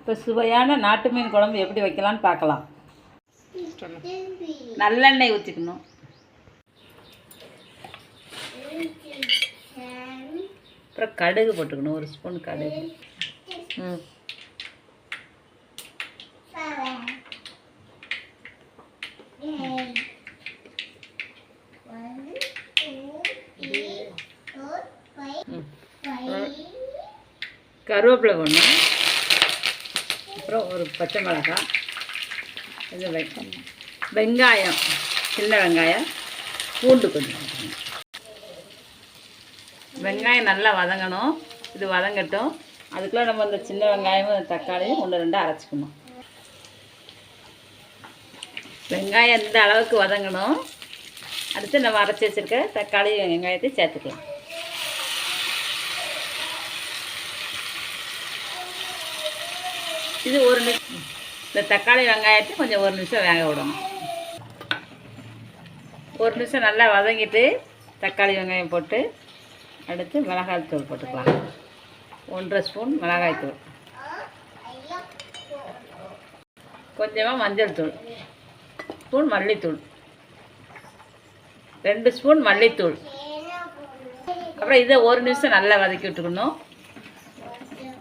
இப்போ சுவையான நாட்டு மீன் குழம்பு எப்படி வைக்கலான்னு பார்க்கலாம். நல்லெண்ணெய் ஊற்றிக்கணும். அப்புறம் கடுகு போட்டுக்கணும், ஒரு ஸ்பூன் கடுகு. கருவேப்பிலை போடணும். அப்புறம் ஒரு பச்சை மிளகாய், இது வெங்காயம், சின்ன வெங்காயம், பூண்டு கொஞ்சம். வெங்காயம் நல்லா வதங்கணும். இது வதங்கட்டும். அதுக்குள்ளே நம்ம இந்த சின்ன வெங்காயமும் தக்காளியும் 1-2 அரைச்சிக்கணும். வெங்காயம் இந்த அளவுக்கு வதங்கணும். அடுத்து நம்ம அரைச்சி வச்சுருக்க தக்காளி வெங்காயத்தையும் சேர்த்துக்கலாம். இது ஒரு நிமிஷம், இந்த தக்காளி வெங்காயத்தை கொஞ்சம் 1 நிமிஷம் வேக விடணும். 1 நிமிஷம் நல்லா வதங்கிட்டு தக்காளி வெங்காயம் போட்டு அடுத்து மிளகாய் தூள் போட்டுக்கலாம். 1.5 ஸ்பூன் மிளகாய் தூள், கொஞ்சமாக மஞ்சள் தூள், ஸ்பூன் மல்லித்தூள், 2 ஸ்பூன் மல்லித்தூள். அப்புறம் இதை 1 நிமிஷம் நல்லா வதக்கி விட்டுக்கணும்.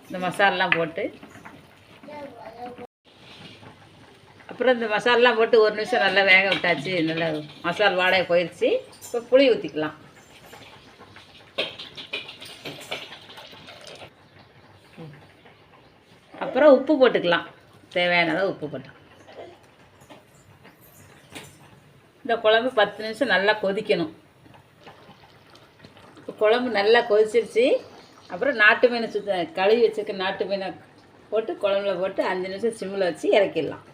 இந்த மசாலெலாம் போட்டு, அப்புறம் இந்த மசாலெலாம் போட்டு 1 நிமிஷம் நல்லா வேக விட்டாச்சு. நல்லா மசால் வாடகை போயிடுச்சு. இப்போ புளி ஊற்றிக்கலாம். அப்புறம் உப்பு போட்டுக்கலாம், தேவையான அளவு உப்பு போட்டு. இந்த குழம்பு 10 நிமிஷம் நல்லா கொதிக்கணும். குழம்பு நல்லா கொதிச்சிருச்சு. அப்புறம் நாட்டு மீனை கழுவி வச்சுருக்க நாட்டு மீனை போட்டு குழம்புல போட்டு 5 நிமிஷம் சிம்மில் வச்சு இறக்கிடலாம்.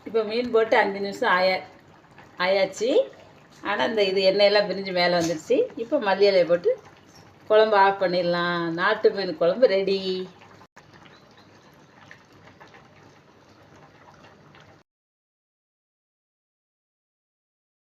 இப்போ மீன் போட்டு 5 நிமிஷம் ஆயாச்சு. ஆனால் இந்த இது எண்ணெயெல்லாம் பிரிஞ்சு மேலே வந்துடுச்சு. இப்போ மல்லி இலையை போட்டு குழம்பு ஆஃப் பண்ணிடலாம். நாட்டு மீன் குழம்பு ரெடி.